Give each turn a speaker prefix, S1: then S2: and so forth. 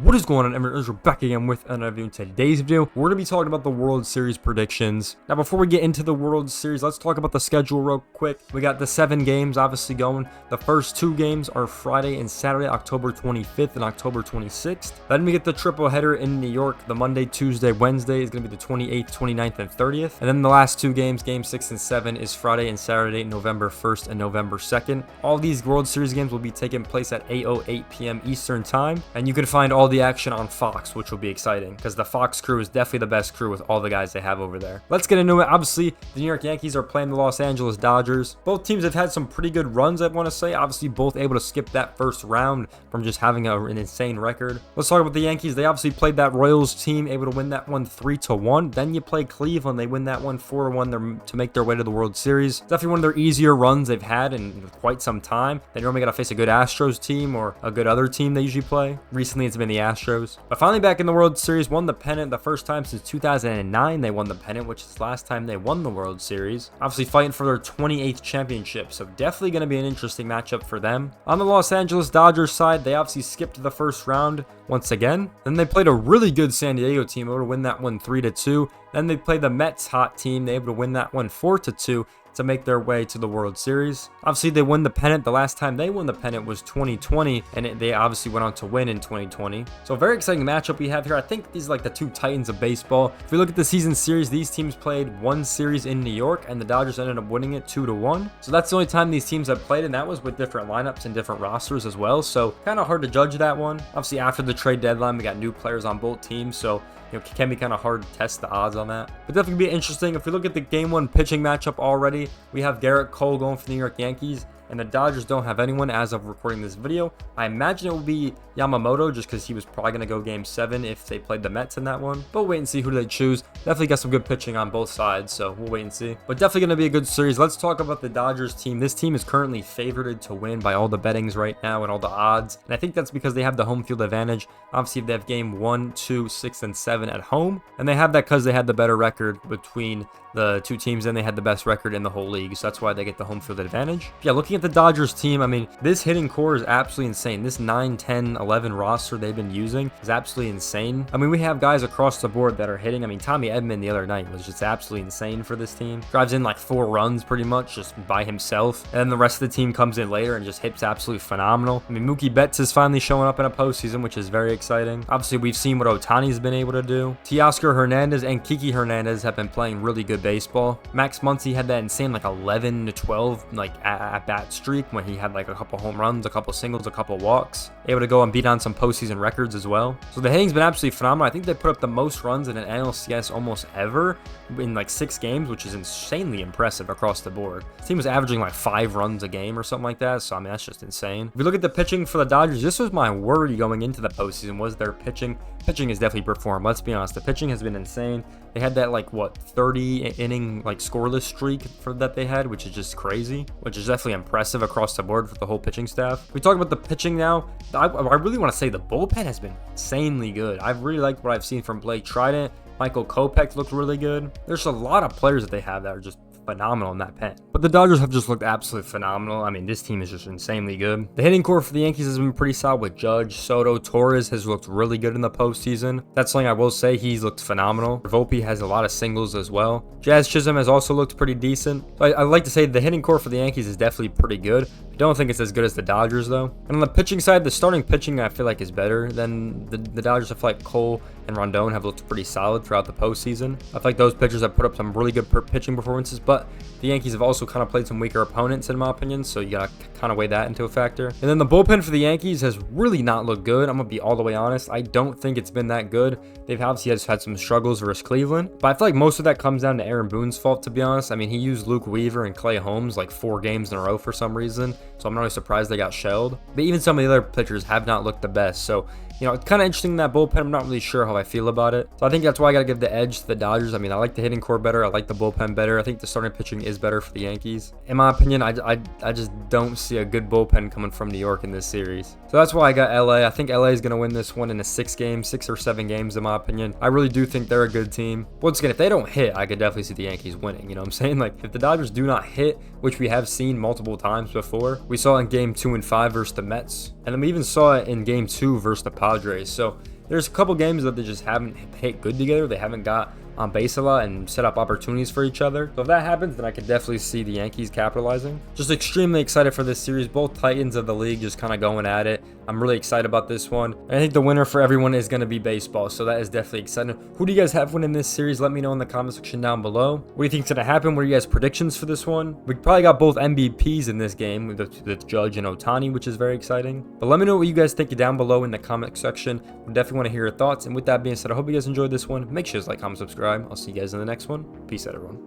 S1: What is going on, everyone? We're back again with another video. In today's video, we're going to be talking about the World Series predictions. Now, before we get into the World Series, let's talk about the schedule real quick. We got the 7 games obviously going. The first 2 games are Friday and Saturday, October 25th and October 26th. Then we get the triple header in New York. The Monday, Tuesday, Wednesday is going to be the 28th, 29th, and 30th. And then the last 2 games, game 6 and 7, is Friday and Saturday, November 1st and November 2nd. All these World Series games will be taking place at 8:08 p.m. Eastern Time. And you can find all the action on Fox, which will be exciting because the Fox crew is definitely the best crew with all the guys they have over there. Let's get into it. Obviously, the New York Yankees are playing the Los Angeles Dodgers. Both teams have had some pretty good runs, I want to say. Obviously, both able to skip that first round from just having an insane record. Let's talk about the Yankees. They obviously played that Royals team, able to win that one 3-1. Then you play Cleveland. They win that one 4-1 to make their way to the World Series. Definitely one of their easier runs they've had in quite some time. They normally got to face a good Astros team or a good other team they usually play. Recently, it's been the Astros. But finally back in the World Series, won the pennant the first time since 2009 they won the pennant, which is the last time they won the World Series. Obviously fighting for their 28th championship, so definitely going to be an interesting matchup for them. On the Los Angeles Dodgers side, they obviously skipped the first round once again. Then they played a really good San Diego team, able to win that one 3-2. Then they played the Mets hot team, they able to win that one 4-2. To make their way to the World Series. Obviously, they won the pennant. The last time they won the pennant was 2020, and they obviously went on to win in 2020. So a very exciting matchup we have here. I think these are like the 2 titans of baseball. If we look at the season series, these teams played 1 series in New York, and the Dodgers ended up winning it 2-1. So that's the only time these teams have played, and that was with different lineups and different rosters as well. So kind of hard to judge that one. Obviously, after the trade deadline, we got new players on both teams, so it can be kind of hard to test the odds on that. But definitely be interesting. If we look at the game 1 pitching matchup already, we have Garrett Cole going for the New York Yankees, and the Dodgers don't have anyone as of recording this video. I imagine it will be Yamamoto just because he was probably going to go game 7 if they played the Mets in that one. But we'll wait and see who they choose. Definitely got some good pitching on both sides, so we'll wait and see. But definitely going to be a good series. Let's talk about the Dodgers team. This team is currently favored to win by all the bettings right now and all the odds. And I think that's because they have the home field advantage. Obviously, they have game 1, 2, 6, and 7 at home. And they have that because they had the better record between the 2 teams and they had the best record in the whole league. So that's why they get the home field advantage. Yeah, looking at the Dodgers team, I mean, this hitting core is absolutely insane. This 9, 10, 11 roster they've been using is absolutely insane. I mean, we have guys across the board that are hitting. I mean, Tommy Edman the other night was just absolutely insane for this team. Drives in like 4 runs pretty much just by himself. And then the rest of the team comes in later and just hits absolutely phenomenal. I mean, Mookie Betts is finally showing up in a postseason, which is very exciting. Obviously, we've seen what Ohtani's been able to do. Teoscar Hernandez and Kiki Hernandez have been playing really good baseball. Max Muncy had that insane like 11-12 like at bat streak when he had like a couple home runs, a couple singles, a couple walks. Able to go and beat on some postseason records as well. So the hitting's been absolutely phenomenal. I think they put up the most runs in an NLCS almost ever in like 6 games, which is insanely impressive across the board. The team was averaging like 5 runs a game or something like that. So I mean, that's just insane. If we look at the pitching for the Dodgers, this was my worry going into the postseason, was their pitching. Pitching has definitely performed. Let's be honest. The pitching has been insane. They had that like what 30 inning like scoreless streak that they had, which is just crazy, which is definitely impressive across the board for the whole pitching staff. We talk about the pitching now. I really want to say the bullpen has been insanely good. I've really liked what I've seen from Blake Trident. Michael Kopech looked really good. There's a lot of players that they have that are just phenomenal in that pen. But the Dodgers have just looked absolutely phenomenal. I mean, this team is just insanely good. The hitting core for the Yankees has been pretty solid with Judge, Soto, Torres has looked really good in the postseason. That's something I will say, he's looked phenomenal. Volpe has a lot of singles as well. Jazz Chisholm has also looked pretty decent. I'd like to say the hitting core for the Yankees is definitely pretty good. I don't think it's as good as the Dodgers though. And on the pitching side, the starting pitching I feel like is better than the Dodgers. I feel like Cole and Rondon have looked pretty solid throughout the postseason. I feel like those pitchers have put up some really good pitching performances, but the Yankees have also kind of played some weaker opponents in my opinion, so you gotta kind of weigh that into a factor. And then the bullpen for the Yankees has really not looked good. I'm gonna be all the way honest. I don't think it's been that good. They've obviously had some struggles versus Cleveland, but I feel like most of that comes down to Aaron Boone's fault, to be honest. I mean, he used Luke Weaver and Clay Holmes like 4 games in a row for some reason, so I'm not really surprised they got shelled. But even some of the other pitchers have not looked the best, so you know, it's kind of interesting in that bullpen. I'm not really sure how I feel about it. So I think that's why I got to give the edge to the Dodgers. I mean, I like the hitting core better. I like the bullpen better. I think the starting pitching is better for the Yankees. In my opinion, I just don't see a good bullpen coming from New York in this series. So that's why I got LA. I think LA is going to win this one in a 6 or 7 games in my opinion. I really do think they're a good team. Once again, if they don't hit, I could definitely see the Yankees winning. You know what I'm saying? Like, if the Dodgers do not hit, which we have seen multiple times before, we saw in game 2 and 5 versus the Mets. And then we even saw it in game 2 versus the Padres. So there's a couple games that they just haven't hit good together. They haven't got on base a lot and set up opportunities for each other. So if that happens, then I could definitely see the Yankees capitalizing. Just extremely excited for this series. Both titans of the league just kind of going at it. I'm really excited about this one. And I think the winner for everyone is going to be baseball. So that is definitely exciting. Who do you guys have winning this series? Let me know in the comment section down below. What do you think is going to happen? What are you guys' predictions for this one? We probably got both MVPs in this game with the Judge and Ohtani, which is very exciting. But let me know what you guys think down below in the comment section. We definitely want to hear your thoughts. And with that being said, I hope you guys enjoyed this one. Make sure to like, comment, subscribe. I'll see you guys in the next one. Peace out, everyone.